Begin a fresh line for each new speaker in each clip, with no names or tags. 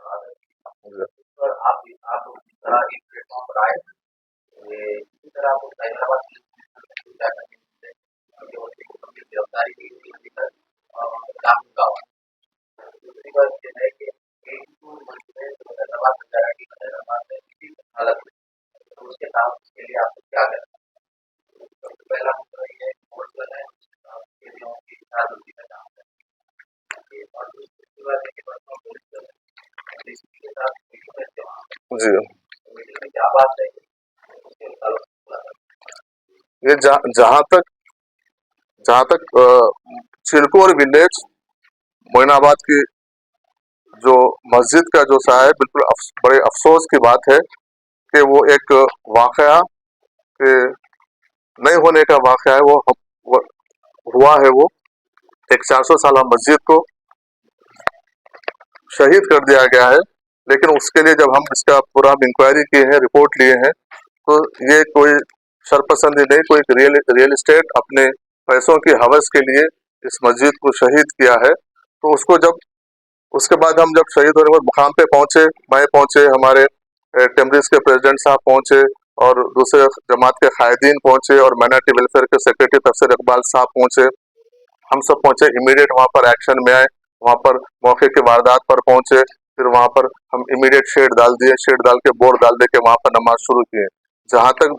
पर आप इस तरह एक प्लेटफॉर्म पर आए, ये इसी तरह आप हैदराबाद की गिरफ्तारी की गई अभी तक जामीन का हुआ। दूसरी बात ये है कि एक तो मंदिर जो हैदराबाद में गारंटी हैदराबाद में किसी हालत में, तो उसके साथ उसके लिए आपको क्या करना है? सबसे पहला मुद्दा ये है कि कोर्ट जो है चीजों की जागरूकता का काम है। ये और दूसरी बात है कि बच्चों को पुलिस के साथ मीटिंग करके वहाँ
जी,
मीटिंग में क्या बात है उसके मुताबिक
ये जहाँ तक चिरकुर विलेज मोइनाबाद की जो मस्जिद का जो सा है, बिल्कुल बड़े अफसोस की बात है कि वो एक वाकया के नहीं होने का वाकया है। वो हुआ है। वो एक 400 साल मस्जिद को शहीद कर दिया गया है। लेकिन उसके लिए जब हम इसका पूरा इंक्वायरी किए हैं, रिपोर्ट लिए हैं, तो ये कोई शरपसंदी नहीं, कोई रियल एस्टेट अपने पैसों की हवस के लिए इस मस्जिद को शहीद किया है। तो उसको जब उसके बाद हम जब शहीद होने के बाद मुकाम पे पहुंचे, मैं पहुंचे, हमारे टेमरिस के प्रेसिडेंट साहब पहुंचे और दूसरे जमात के कायदीन पहुंचे और माइनॉरिटी वेलफेयर के सेक्रेटरी तफसीर इकबाल साहब पहुंचे। हम सब पहुंचे, इमीडिएट वहां पर एक्शन में आए, वहां पर मौके की वारदात पर पहुंचे। फिर वहां पर हम इमीडिएट शेड डाल दिए, शेड डाल के बोर्ड डाल दे के वहां पर नमाज शुरू किए। जहां तक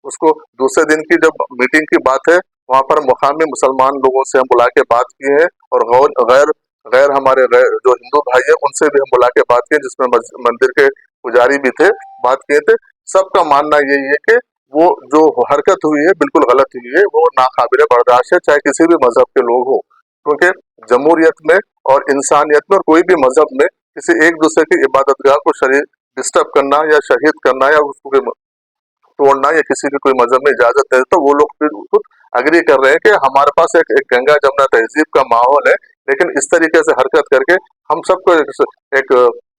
उसको दूसरे दिन की जब मीटिंग की बात है, वहां पर मुकामी मुसलमान लोगों से हम बुला के बात की है और गैर गैर हमारे जो हिंदू भाई है उनसे भी हम बुला के बात की, जिसमें मंदिर के पुजारी भी थे, बात किए थे। सबका मानना यही है कि वो जो हरकत हुई है बिल्कुल गलत हुई है, वो नाकाबिले बर्दाश्त है, चाहे किसी भी मजहब के लोग हो। क्योंकि जमहूरियत में और इंसानियत में और कोई भी मजहब में किसी एक दूसरे की इबादतगाह को शरीर डिस्टर्ब करना या शहीद करना या उसको तोड़ना या किसी की कोई मजहब में इजाजत है, तो वो लोग फिर खुद अग्री कर रहे हैं कि हमारे पास एक गंगा जमुना तहजीब का माहौल है, लेकिन इस तरीके से हरकत करके हम सबको एक,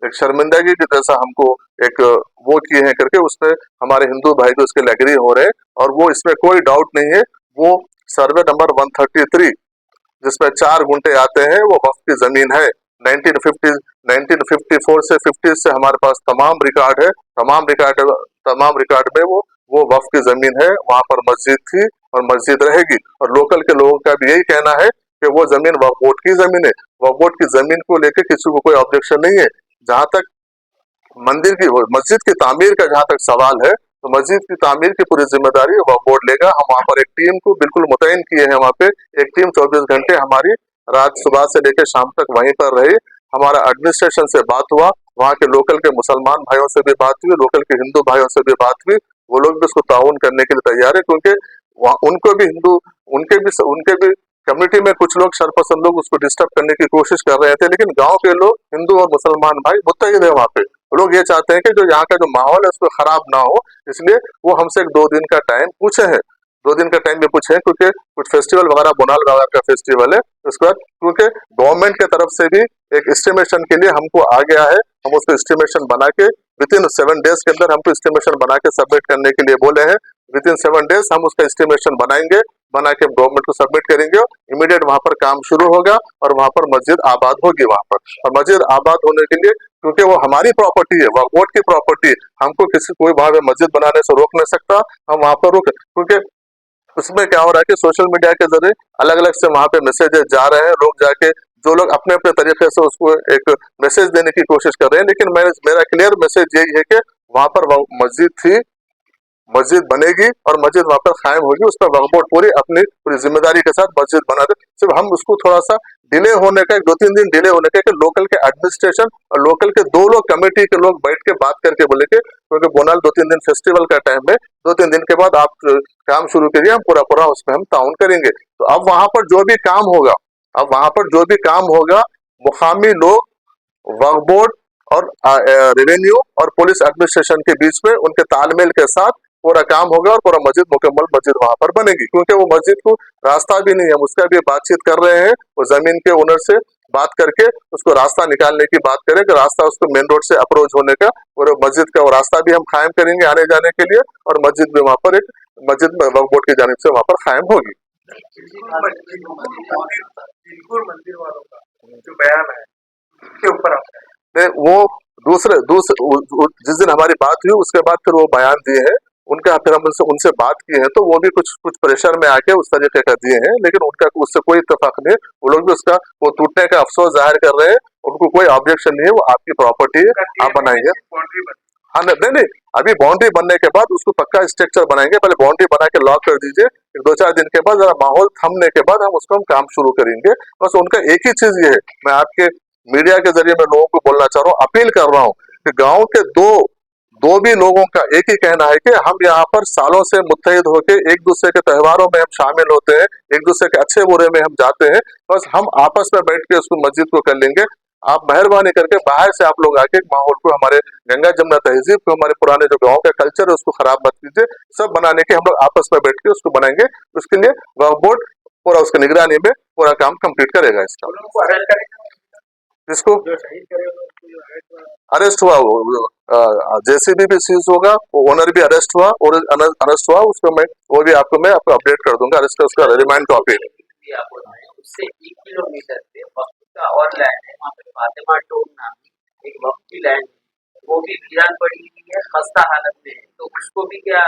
एक शर्मिंदगी की जैसा हमको एक वो किए हैं करके उसमें हमारे हिंदू भाई तो इसके लिए एग्री हो रहे हैं। और वो इसमें कोई डाउट नहीं है, वो सर्वे नंबर 133 जिसमें 4 गुंटे आते हैं वो वक्फ की जमीन है। 1950 1954 से 50 से हमारे पास तमाम रिकॉर्ड है, तमाम रिकॉर्ड में वो वक्फ की जमीन है, वहां पर मस्जिद थी और मस्जिद रहेगी। और लोकल के लोगों का भी यही कहना है कि वो जमीन वक्फ बोर्ड की जमीन है। वक्फ बोर्ड की जमीन को लेकर किसी को कोई ऑब्जेक्शन नहीं है। जहां तक मंदिर की मस्जिद की तामीर का जहां तक सवाल है, तो मस्जिद की तामीर की पूरी जिम्मेदारी वक्फ बोर्ड लेगा। हम वहां पर एक टीम को बिल्कुल मुतयन किए हैं। वहां पे एक टीम 24 घंटे हमारी रात सुबह से लेकर शाम तक वहीं पर रही। हमारा एडमिनिस्ट्रेशन से बात हुआ, वहाँ के लोकल के मुसलमान भाइयों से भी बात हुई, लोकल के हिंदू भाइयों से भी बात हुई। वो लोग भी उसको ताउन करने के लिए तैयार है, क्योंकि उनको भी हिंदू उनके भी कम्युनिटी में कुछ लोग शरपसंद लोग उसको डिस्टर्ब करने की कोशिश कर रहे थे, लेकिन गांव के लोग हिंदू और मुसलमान भाई मुत्तहिद है। वहाँ पे लोग ये चाहते हैं कि जो यहाँ का जो माहौल है उसको खराब ना हो, इसलिए वो हमसे एक 2 दिन का टाइम पूछे हैं। 2 दिन का टाइम भी पूछे हैं, क्योंकि कुछ फेस्टिवल वगैरह बोनाल वगैरह का फेस्टिवल है। उसके बाद क्योंकि गवर्नमेंट की तरफ से भी एक एस्टिमेशन के लिए हमको आ गया है, हम उसको एस्टिमेशन बना के विद इन 7 डेज के अंदर हमको एस्टिमेशन बना के सबमिट करने के लिए बोले हैं। विद इन 7 डेज हम उसका एस्टिमेशन बनाएंगे, बना के गवर्नमेंट को सबमिट करेंगे। इमीडिएट वहां पर काम शुरू होगा और वहां पर मस्जिद आबाद होगी वहां पर। और मस्जिद आबाद होने के लिए, क्योंकि वो हमारी प्रॉपर्टी है, वक्फ बोर्ड की प्रॉपर्टी, हमको किसी कोई वहां पे मस्जिद बनाने से रोक नहीं सकता। हम वहां पर रुक, क्योंकि उसमें क्या हो रहा है कि सोशल मीडिया के जरिए अलग अलग से वहां पे मैसेजेस जा रहे हैं, लोग जाके जो लोग अपने अपने तरीके से उसको एक मैसेज देने की कोशिश कर रहे हैं। लेकिन मेरा क्लियर मैसेज यही है कि वहां पर मस्जिद थी, मस्जिद बनेगी और मस्जिद वहां पर कायम होगी। उस पर वक्फ बोर्ड पूरी जिम्मेदारी के साथ मस्जिद बना दे। सिर्फ हम उसको थोड़ा सा डिले होने का, 2-3 दिन डिले होने का, कि लोकल के एडमिनिस्ट्रेशन और लोकल के 2 लोग कमेटी के लोग बैठ के बात करके बोले के, क्योंकि बोनाल 2-3 दिन फेस्टिवल का टाइम है, 2-3 दिन के बाद आप काम शुरू करिए, हम पूरा पूरा उसमें हम ताउन करेंगे। तो अब वहां पर जो भी काम होगा, अब वहां पर जो भी काम होगा, मुकामी लोग वक्फ बोर्ड और रेवेन्यू और पुलिस एडमिनिस्ट्रेशन के बीच में उनके तालमेल के साथ पूरा काम होगा और पूरा मस्जिद मुकम्मल मस्जिद वहां पर बनेगी। क्योंकि वो मस्जिद को रास्ता भी नहीं है, हम उसका भी बातचीत कर रहे हैं, वो जमीन के ओनर से बात करके उसको रास्ता निकालने की बात करें कि रास्ता उसको मेन रोड से अप्रोच होने का, और मस्जिद का वो रास्ता भी हम कायम करेंगे आने जाने के लिए, और मस्जिद भी वहां पर एक मस्जिद वक्फ बोर्ड की जानिब से वहां पर कायम होगी।
मंदिर वालों का जो बयान है उसके ऊपर
वो दूसरे दूसरे जिस दिन हमारी बात हुई उसके बाद फिर वो बयान दिए हैं उनका, फिर हम उनसे बात की है तो वो भी कुछ प्रेशर में आके उस तरीके का दिए हैं, लेकिन उनका उससे कोई इत्तेफाक नहीं है। वो लोग भी उसका वो टूटने का अफसोस जाहिर कर रहे हैं, उनको कोई ऑब्जेक्शन नहीं है, वो आपकी प्रॉपर्टी है, आप बनाइए। हाँ नहीं नहीं, अभी बाउंड्री बनने के बाद उसको पक्का स्ट्रक्चर बनाएंगे, पहले बाउंड्री बना के लॉक कर दीजिए, फिर 2-4 दिन के बाद जरा माहौल थमने के बाद हम उसको हम काम शुरू करेंगे। बस उनका एक ही चीज ये है, मैं आपके मीडिया के जरिए मैं लोगों को बोलना चाह रहा हूँ, अपील कर रहा हूँ कि गांव के दो दो भी लोगों का एक ही कहना है कि हम यहाँ पर सालों से मुत्तहिद होके एक दूसरे के त्योहारों में हम शामिल होते हैं, एक दूसरे के अच्छे बुरे में हम जाते हैं, बस हम आपस में बैठ के उसको मस्जिद को कर लेंगे। आप मेहरबानी करके बाहर से आप लोग आके माहौल को, हमारे गंगा जमुना तहजीब को, हमारे पुराने जो गाँव का कल्चर है उसको खराब मत कीजिए। सब बनाने के हम लोग आपस में बैठ के उसको बनाएंगे, उसके लिए वक्फ बोर्ड पूरा उसकी निगरानी में पूरा काम कंप्लीट करेगा। इसका इसको अरेस्ट हुआ, जेसीबी भी सीज होगा, ओनर भी अरेस्ट हुआ, और अरेस्ट हुआ उसको वो भी मैं आपको अपडेट कर दूंगा, अरेस्ट उसका रिमांड कॉपी।
उससे 1 किलोमीटर पे वक्त का और लैंड है, वहाँ पे फातिमा टोम नाम की एक वक्त की लैंड है, वो भी वीरान पड़ी हुई है, खस्ता हालत में है, तो उसको भी क्या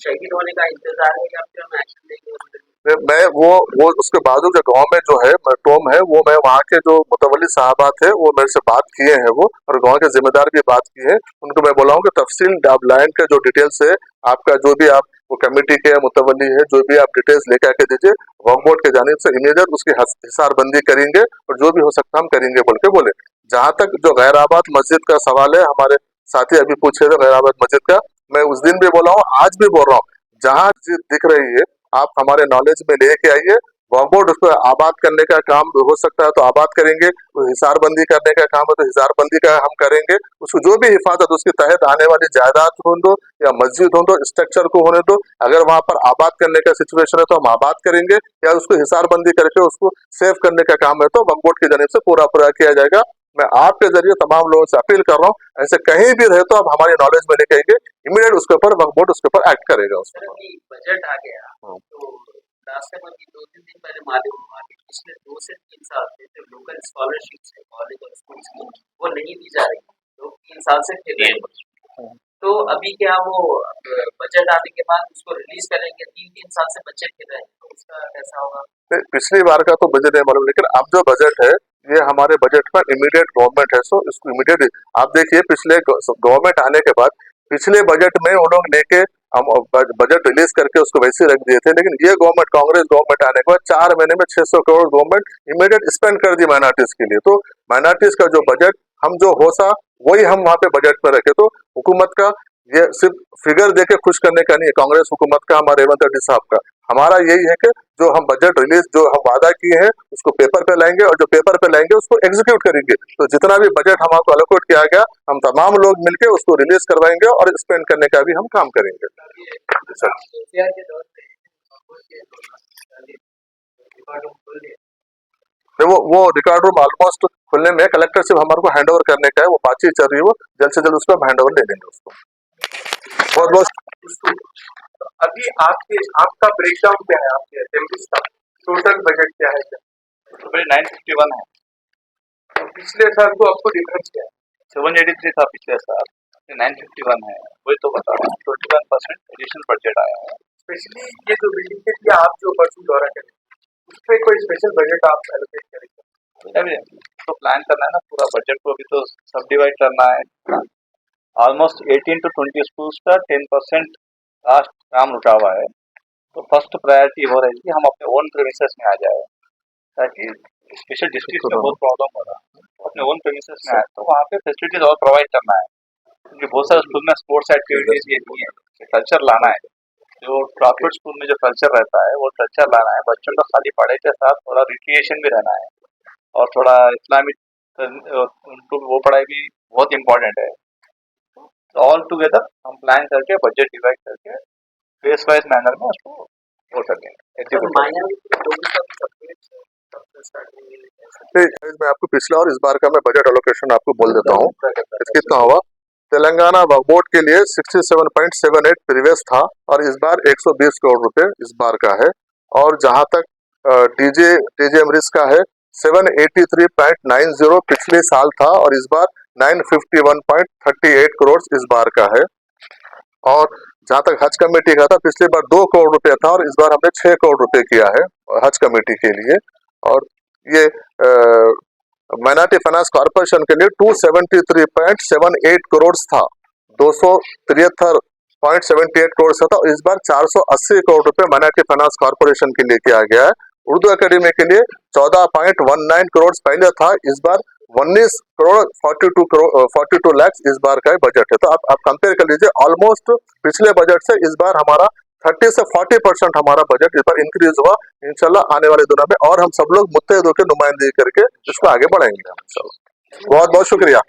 शहीद होने का इंतजार है या फिर हम एक्शन लेंगे?
मैं वो उसके बाजू के गांव में जो है टोम है, वो मैं वहाँ के जो मुतवल्ली साहबा थे वो मेरे से बात किए हैं, वो और गांव के जिम्मेदार भी बात किए हैं, उनको मैं बोला हूँ कि तफसील आप लैंड के जो डिटेल्स है आपका, जो भी आप वो कमेटी के मुतवल्ली है, जो भी आप डिटेल्स लेके आके दीजिए, वक्फ बोर्ड के जानिब से इमीडिएट उसकी हिसारबंदी करेंगे और जो भी हो सकता हम करेंगे बोल के बोले। जहाँ तक जो गैर आबाद मस्जिद का सवाल है, हमारे साथी अभी पूछे थे गैर आबाद मस्जिद का, मैं उस दिन भी बोला हूँ, आज भी बोल रहा हूँ, जहाँ मस्जिद दिख रही है आप हमारे नॉलेज में लेके आइए, वक्फ बोर्ड उसको आबाद करने का काम हो सकता है तो आबाद करेंगे, हिसारबंदी करने का काम है तो हिसारबंदी का हम करेंगे, उसको जो भी हिफाजत उसके तहत आने वाली जायदाद होने दो या मस्जिद हो दो, स्ट्रक्चर को होने दो, अगर वहां पर आबाद करने का सिचुएशन है तो हम आबाद करेंगे, या उसको हिसारबंदी करके उसको सेव करने का काम है तो वक्फ बोर्ड की जानिब से पूरा किया जाएगा। मैं आपके जरिए तमाम लोगों से अपील कर रहा हूँ, ऐसे कहीं भी रहे तो आप हमारी नॉलेज में लेके आएंगे, इमीडिएट उसके ऊपर वक्फ बोर्ड उसके ऊपर एक्ट करेगा। उसके
बजट आ गया तो रास्ते में भी 2-3 दिन पहले मालूम हुआ कि पिछले 2 से 3 साल से जो लोकल स्कॉलरशिप्स है कॉलेज और स्कूल्स की, वो नहीं दी जा रही, लोग 3 साल से फिर रहे हैं। तो अभी क्या वो बजट आने के बाद उसको रिलीज करेंगे? 3-3 साल से बच्चे फिर रहे हैं, तो उसका कैसा होगा?
पिछली बार का तो बजट नहीं मालूम, लेकिन अब जो बजट है ये हमारे बजट पर इमीडिएट गवर्नमेंट है, सो इसको इमीडिएट आप देखिए, पिछले गवर्नमेंट आने के बाद पिछले बजट में वो लोग लेके हम बजट रिलीज करके उसको वैसे रख दिए थे, लेकिन ये गवर्नमेंट, कांग्रेस गवर्नमेंट आने के बाद 4 महीने में 600 करोड़ गवर्नमेंट इमीडिएट स्पेंड कर दी माइनॉरिटीज के लिए। तो माइनॉरिटीज का जो बजट हम जो हो सा वही हम वहाँ पे बजट में रखे। तो हुकूमत का ये सिर्फ फिगर देके खुश करने का नहीं है, कांग्रेस हुकूमत का, हमारे रेवंत रेड्डी साहब का, हमारा यही है कि जो हम बजट रिलीज जो हम वादा किए हैं उसको पेपर पे लाएंगे, और जो पेपर पे लाएंगे उसको एग्जीक्यूट करेंगे। तो जितना भी बजट हमको अलोकेट किया गया हम तमाम लोग मिलके उसको रिलीज करवाएंगे और स्पेंड करने का भी हम काम करेंगे। वो रिकॉर्ड रूम ऑलमोस्ट खुलने में, कलेक्टर सिर्फ हमारे को हैंड ओवर करने का है, वो बातचीत चल रही है, वो जल्द से जल्द उसको हम हैंड ओवर ले लेंगे उसको। बहुत बहुत
अभी आपका ब्रेकडाउन क्या है, आपके असेंबली का टोटल बजट क्या है?
तो 951 है।
तो पिछले साल को आपको डिफरेंस क्या है?
783 था पिछले साल, 951 है, वही तो बता रहा हूँ, 21% एडिशनल बजट आया है।
स्पेशली ये जो बिल्डिंग के लिए आप जो परसों दौरा करें, उस पर कोई स्पेशल बजट आप एलोकेट करेंगे?
अभी तो प्लान करना है ना, पूरा बजट को अभी तो सब डिवाइड करना है। ऑलमोस्ट 18 to 20 स्कूल्स का 10% कास्ट काम रुका हुआ है, तो फर्स्ट प्रायोरिटी हो रही है कि हम अपने ओन प्रेमिसेस में आ जाए, ताकि स्पेशल डिस्ट्रिक्ट में बहुत प्रॉब्लम हो रहा है, अपने ओन प्रेमिसेस में आए तो वहाँ पे फैसिलिटीज और प्रोवाइड करना है, क्योंकि बहुत सारे स्कूल में स्पोर्ट्स एक्टिविटीज ये नहीं है, कल्चर लाना है, जो कॉर्पोरेट स्कूल में जो कल्चर रहता है वो कल्चर लाना है, बच्चों का खाली पढ़ाई के साथ थोड़ा रिक्रिएशन भी रहना है, और थोड़ा इस्लामिक उनको वो पढ़ाई भी बहुत इम्पोर्टेंट है। ऑल टुगेदर हम प्लान करके बजट डिवाइड करके फेस वाइज मैनर में उसको हो सकेंगे।
मैं आपको पिछला और इस बार का मैं बजट एलोकेशन आपको बोल देता हूँ कितना हुआ। तेलंगाना वक्फ बोर्ड के लिए 67.78 प्रीवियस था, और इस बार 120 करोड़ रुपए इस बार का है, और जहां तक टीजे एमरिस का है 783.90 पिछले साल था, और इस बार 951.38 करोड़ इस बार का है। और जहां तक हज कमेटी का था, पिछली बार 2 करोड़ रुपए था और इस बार हमने 6 करोड़ रुपए किया है हज कमेटी के लिए। और ये माइनॉरिटी फाइनेंस कॉर्पोरेशन के लिए 273.78 करोड़ था, 273.78 करोड़ था, और इस बार 480 करोड़ रुपए माइनॉरिटी फाइनेंस कॉर्पोरेशन के लिए किया गया है। उर्दू एकेडमी के लिए 14.19 करोड़ पहले था, इस बार 19 करोड़ 42 लाख इस बार का बजट है। तो आप कंपेयर कर लीजिए, ऑलमोस्ट पिछले बजट से इस बार हमारा 30 से 40% हमारा बजट इस बार इंक्रीज हुआ। इंशाल्लाह आने वाले दिनों में और हम सब लोग मुत्तहिद होकर नुमाइंदगी करके इसको आगे बढ़ाएंगे इंशाल्लाह। बहुत बहुत शुक्रिया।